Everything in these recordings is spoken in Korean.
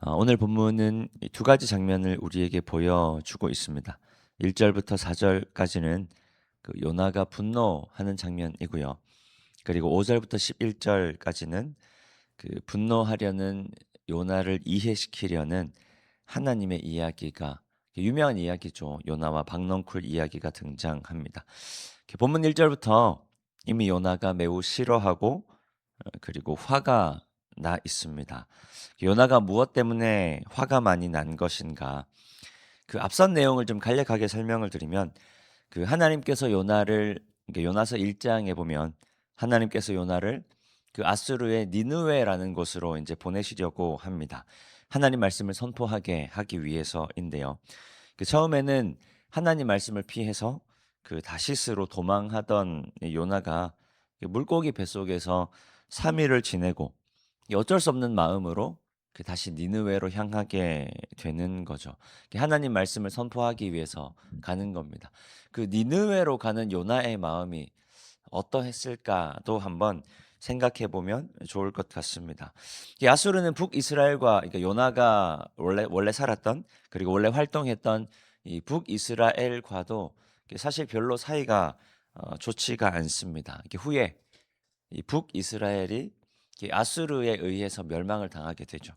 오늘 본문은 두 가지 장면을 우리에게 보여주고 있습니다. 1절부터 4절까지는 그 요나가 분노하는 장면이고요. 그리고 5절부터 11절까지는 그 분노하려는 요나를 이해시키려는 하나님의 이야기가, 유명한 이야기죠. 요나와 박넝쿨 이야기가 등장합니다. 본문 1절부터 이미 요나가 매우 싫어하고 그리고 화가 나 있습니다. 요나가 무엇 때문에 화가 많이 난 것인가? 그 앞선 내용을 좀 간략하게 설명을 드리면, 그 하나님께서 요나를, 그러니까 요나서 1장에 보면 하나님께서 요나를 그 아수르의 니느웨라는 곳으로 이제 보내시려고 합니다. 하나님 말씀을 선포하게 하기 위해서인데요. 그 처음에는 하나님 말씀을 피해서 그 다시스로 도망하던 이 요나가 그 물고기 뱃속에서 3일을 지내고 이 어쩔 수 없는 마음으로 그 다시 니느웨로 향하게 되는 거죠. 하나님 말씀을 선포하기 위해서 가는 겁니다. 그 니느웨로 가는 요나의 마음이 어떠했을까도 한번 생각해 보면 좋을 것 같습니다. 이 아수르는 북이스라엘과, 그러니까 요나가 원래 살았던, 그리고 원래 활동했던 이 북이스라엘과도 사실 별로 사이가 좋지가 않습니다. 이게 후에 이 북이스라엘이 이 아수르에 의해서 멸망을 당하게 되죠.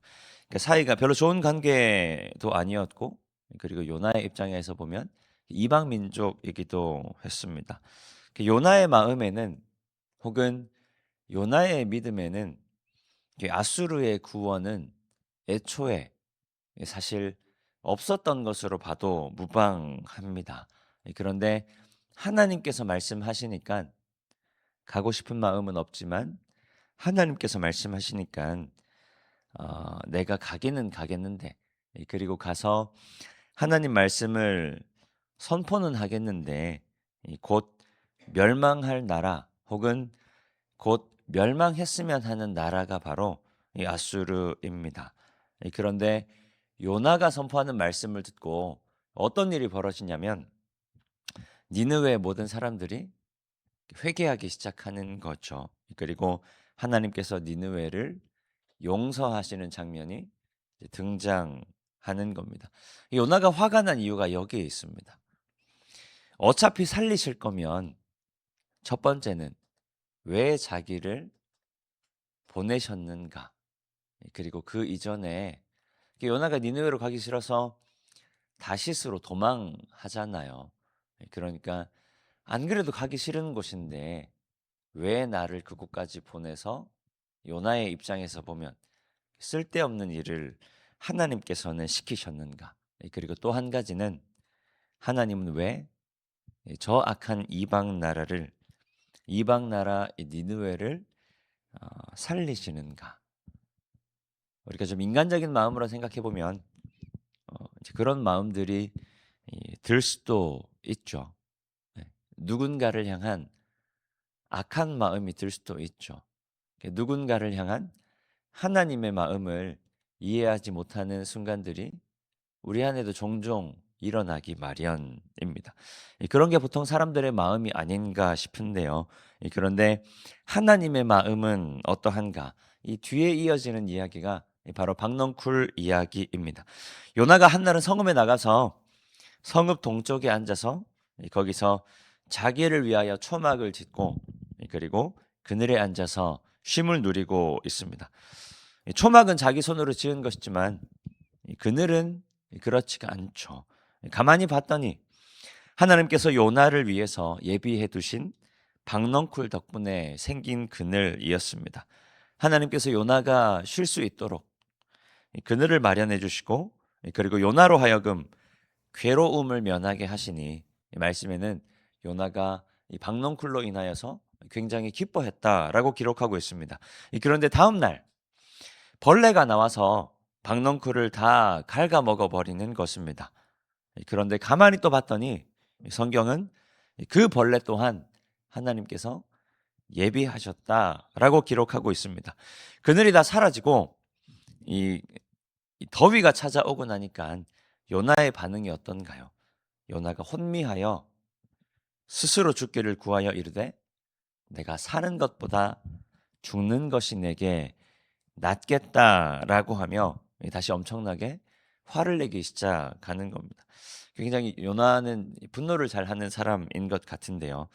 그러니까 사이가 별로 좋은 관계도 아니었고, 그리고 요나의 입장에서 보면 이방 민족이기도 했습니다. 요나의 마음에는, 혹은 요나의 믿음에는 이 아수르의 구원은 애초에 사실 없었던 것으로 봐도 무방합니다. 그런데 하나님께서 말씀하시니까 가고 싶은 마음은 없지만, 하나님께서 말씀하시니까 내가 가기는 가겠는데, 그리고 가서 하나님 말씀을 선포는 하겠는데, 곧 멸망할 나라, 혹은 곧 멸망했으면 하는 나라가 바로 이 아수르입니다. 그런데 요나가 선포하는 말씀을 듣고 어떤 일이 벌어지냐면, 니느웨의 모든 사람들이 회개하기 시작하는 거죠. 그리고 하나님께서 니느웨를 용서하시는 장면이 등장하는 겁니다. 요나가 화가 난 이유가 여기에 있습니다. 어차피 살리실 거면 첫 번째는 왜 자기를 보내셨는가? 그리고 그 이전에 요나가 니느웨로 가기 싫어서 다시스로 도망하잖아요. 그러니까 안 그래도 가기 싫은 곳인데 왜 나를 그곳까지 보내서, 요나의 입장에서 보면 쓸데없는 일을 하나님께서는 시키셨는가? 그리고 또 한 가지는, 하나님은 왜 저 악한 이방 나라 니느웨를 살리시는가? 우리가 좀 인간적인 마음으로 생각해 보면 이제 그런 마음들이 들 수도 있죠. 네. 누군가를 향한 악한 마음이 들 수도 있죠. 누군가를 향한 하나님의 마음을 이해하지 못하는 순간들이 우리 안에도 종종 일어나기 마련입니다. 그런 게 보통 사람들의 마음이 아닌가 싶은데요. 그런데 하나님의 마음은 어떠한가? 이 뒤에 이어지는 이야기가 바로 박넝쿨 이야기입니다. 요나가 한날은 성읍에 나가서 성읍 동쪽에 앉아서 거기서 자기를 위하여 초막을 짓고, 그리고 그늘에 앉아서 쉼을 누리고 있습니다. 초막은 자기 손으로 지은 것이지만 그늘은 그렇지가 않죠. 가만히 봤더니 하나님께서 요나를 위해서 예비해 두신 박넝쿨 덕분에 생긴 그늘이었습니다. 하나님께서 요나가 쉴 수 있도록 그늘을 마련해 주시고, 그리고 요나로 하여금 괴로움을 면하게 하시니, 이 말씀에는 요나가 이 박넝쿨로 인하여서 굉장히 기뻐했다라고 기록하고 있습니다. 그런데 다음 날 벌레가 나와서 박넝쿨을 다 갉아먹어 버리는 것입니다. 그런데 가만히 또 봤더니 성경은 그 벌레 또한 하나님께서 예비하셨다라고 기록하고 있습니다. 그늘이 다 사라지고 이 더위가 찾아오고 나니까 요나의 반응이 어떤가요? 요나가 혼미하여 스스로 죽기를 구하여 이르되, 내가 사는 것보다 죽는 것이 내게 낫겠다라고 하며 다시 엄청나게 화를 내기 시작하는 겁니다. 굉장히 요나는 분노를 잘하는 사람인 것 같은데요.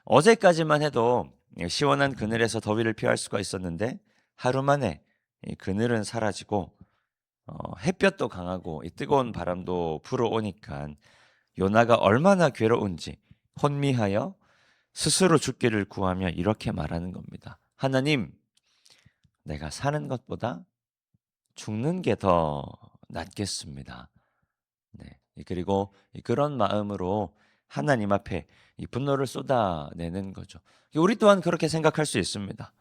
어제까지만 해도 시원한 그늘에서 더위를 피할 수가 있었는데 하루 만에 이 그늘은 사라지고 햇볕도 강하고 이 뜨거운 바람도 불어오니까 요나가 얼마나 괴로운지 혼미하여 스스로 죽기를 구하며 이렇게 말하는 겁니다. 하나님, 내가 사는 것보다 죽는 게 더 낫겠습니다. 네. 그리고 그런 마음으로 하나님 앞에 이 분노를 쏟아내는 거죠. 우리 또한 그렇게 생각할 수 있습니다.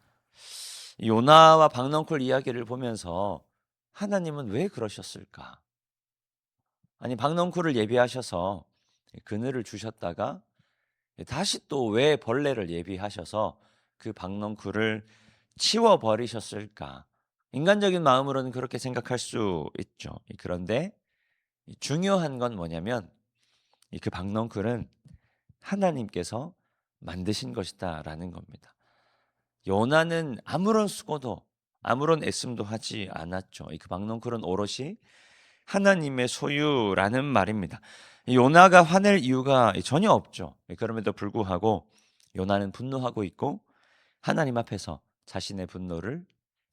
요나와 박넝쿨 이야기를 보면서 하나님은 왜 그러셨을까? 아니 박넝쿨을 예비하셔서 그늘을 주셨다가 다시 또 왜 벌레를 예비하셔서 그 박넝쿨을 치워 버리셨을까? 인간적인 마음으로는 그렇게 생각할 수 있죠. 그런데 중요한 건 뭐냐면 그 박넝쿨은 하나님께서 만드신 것이다라는 겁니다. 요나는 아무런 수고도 아무런 애씀도 하지 않았죠. 그 박넝쿨은 오롯이 하나님의 소유라는 말입니다. 요나가 화낼 이유가 전혀 없죠. 그럼에도 불구하고 요나는 분노하고 있고 하나님 앞에서 자신의 분노를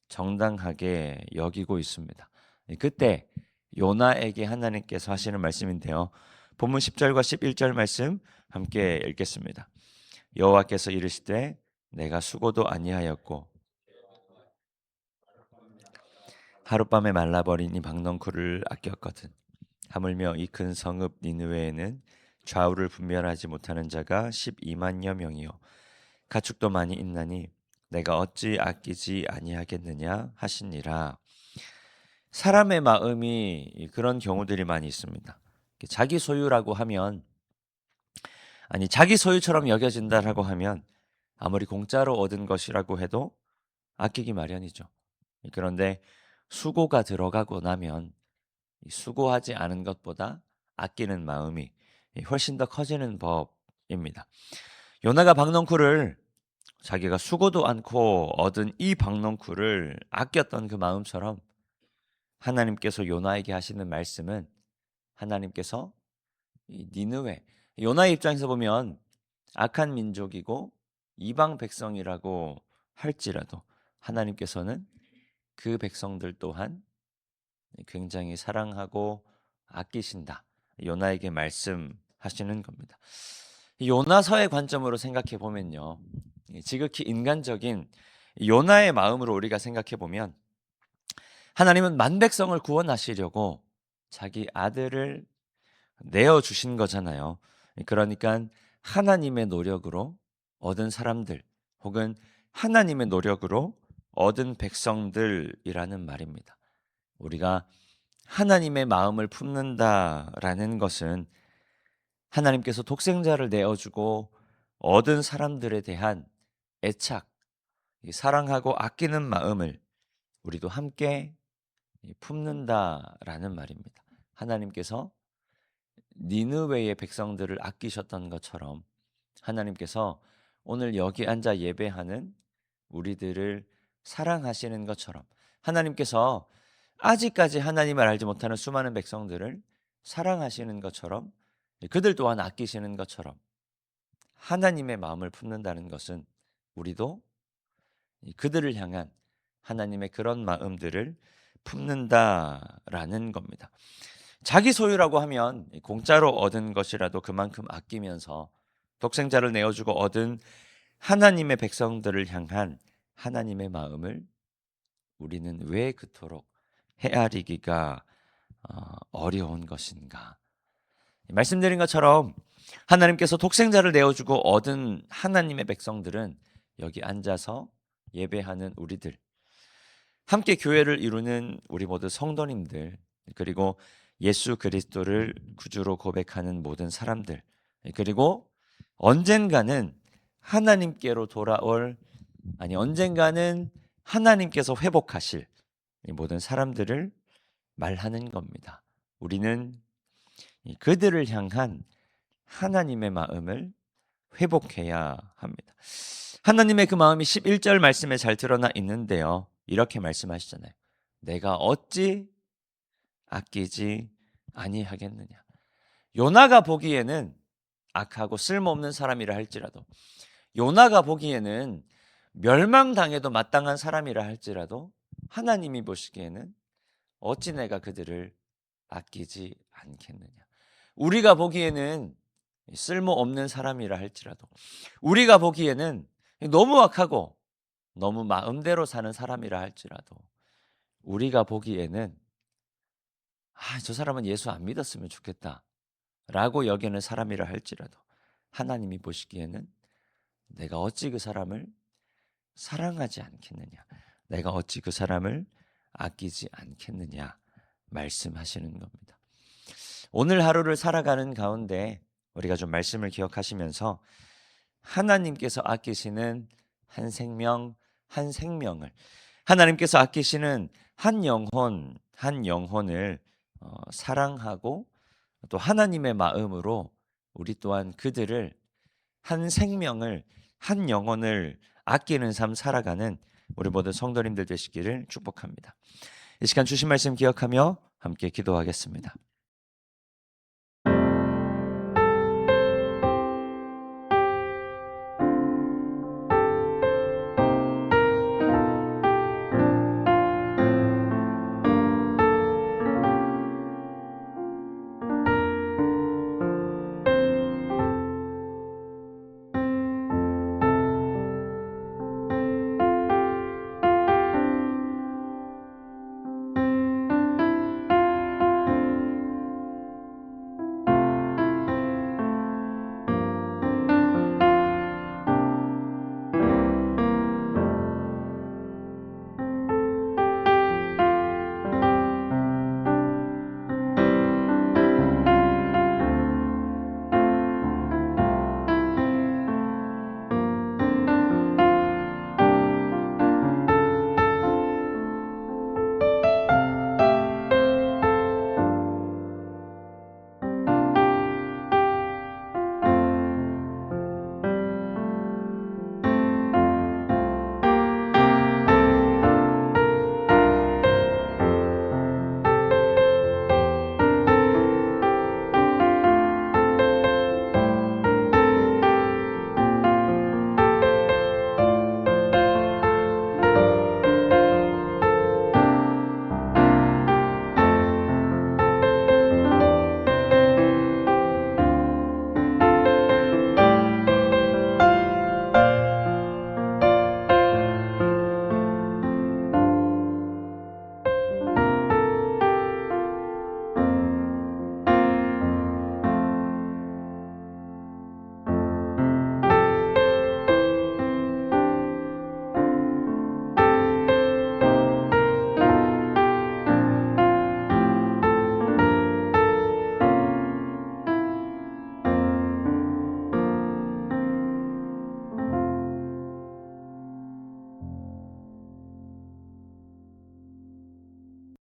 정당하게 여기고 있습니다. 그때 요나에게 하나님께서 하시는 말씀인데요. 본문 10절과 11절 말씀 함께 읽겠습니다. 여호와께서 이르시되 내가 수고도 아니하였고 하룻밤에 말라버린 이 박넝쿨을 아꼈거든. 하물며 이 큰 성읍 니느웨에는 좌우를 분별하지 못하는 자가 12만여 명이요 가축도 많이 있나니 내가 어찌 아끼지 아니하겠느냐 하시니라. 사람의 마음이 그런 경우들이 많이 있습니다. 자기 소유라고 하면 아니 자기 소유처럼 여겨진다라고 하면 아무리 공짜로 얻은 것이라고 해도 아끼기 마련이죠. 그런데 수고가 들어가고 나면 수고하지 않은 것보다 아끼는 마음이 훨씬 더 커지는 법입니다. 요나가 박넝쿨을 자기가 수고도 않고 얻은 이 박넝쿨을 아꼈던 그 마음처럼 하나님께서 요나에게 하시는 말씀은 하나님께서 이 니느웨 요나의 입장에서 보면 악한 민족이고 이방 백성이라고 할지라도 하나님께서는 그 백성들 또한 굉장히 사랑하고 아끼신다. 요나에게 말씀하시는 겁니다. 요나서의 관점으로 생각해 보면요. 지극히 인간적인 요나의 마음으로 우리가 생각해 보면 하나님은 만 백성을 구원하시려고 자기 아들을 내어 주신 거잖아요. 그러니까 하나님의 노력으로 얻은 사람들 혹은 하나님의 노력으로 얻은 백성들이라는 말입니다. 우리가 하나님의 마음을 품는다라는 것은 하나님께서 독생자를 내어주고 얻은 사람들에 대한 애착, 사랑하고 아끼는 마음을 우리도 함께 품는다라는 말입니다. 하나님께서 니느웨의 백성들을 아끼셨던 것처럼 하나님께서 오늘 여기 앉아 예배하는 우리들을 사랑하시는 것처럼 하나님께서 아직까지 하나님을 알지 못하는 수많은 백성들을 사랑하시는 것처럼 그들 또한 아끼시는 것처럼 하나님의 마음을 품는다는 것은 우리도 그들을 향한 하나님의 그런 마음들을 품는다라는 겁니다. 자기 소유라고 하면 공짜로 얻은 것이라도 그만큼 아끼면서 독생자를 내어주고 얻은 하나님의 백성들을 향한 하나님의 마음을 우리는 왜 그토록 헤아리기가 어려운 것인가? 말씀드린 것처럼 하나님께서 독생자를 내어주고 얻은 하나님의 백성들은 여기 앉아서 예배하는 우리들, 함께 교회를 이루는 우리 모두 성도님들, 그리고 예수 그리스도를 구주로 고백하는 모든 사람들, 그리고 언젠가는 하나님께로 돌아올 언젠가는 하나님께서 회복하실 이 모든 사람들을 말하는 겁니다. 우리는 그들을 향한 하나님의 마음을 회복해야 합니다. 하나님의 그 마음이 11절 말씀에 잘 드러나 있는데요. 이렇게 말씀하시잖아요. 내가 어찌 아끼지 아니하겠느냐. 요나가 보기에는 악하고 쓸모없는 사람이라 할지라도, 요나가 보기에는 멸망당해도 마땅한 사람이라 할지라도 하나님이 보시기에는 어찌 내가 그들을 아끼지 않겠느냐. 우리가 보기에는 쓸모없는 사람이라 할지라도, 우리가 보기에는 너무 악하고 너무 마음대로 사는 사람이라 할지라도, 우리가 보기에는 저 사람은 예수 안 믿었으면 좋겠다 라고 여기는 사람이라 할지라도 하나님이 보시기에는 내가 어찌 그 사람을 사랑하지 않겠느냐, 내가 어찌 그 사람을 아끼지 않겠느냐 말씀하시는 겁니다. 오늘 하루를 살아가는 가운데 우리가 좀 말씀을 기억하시면서 하나님께서 아끼시는 한 생명, 한 생명을, 하나님께서 아끼시는 한 영혼, 한 영혼을 사랑하고 또 하나님의 마음으로 우리 또한 그들을, 한 생명을, 한 영혼을 아끼는 삶 살아가는 우리 모든 성도님들 되시기를 축복합니다. 이 시간 주신 말씀 기억하며 함께 기도하겠습니다.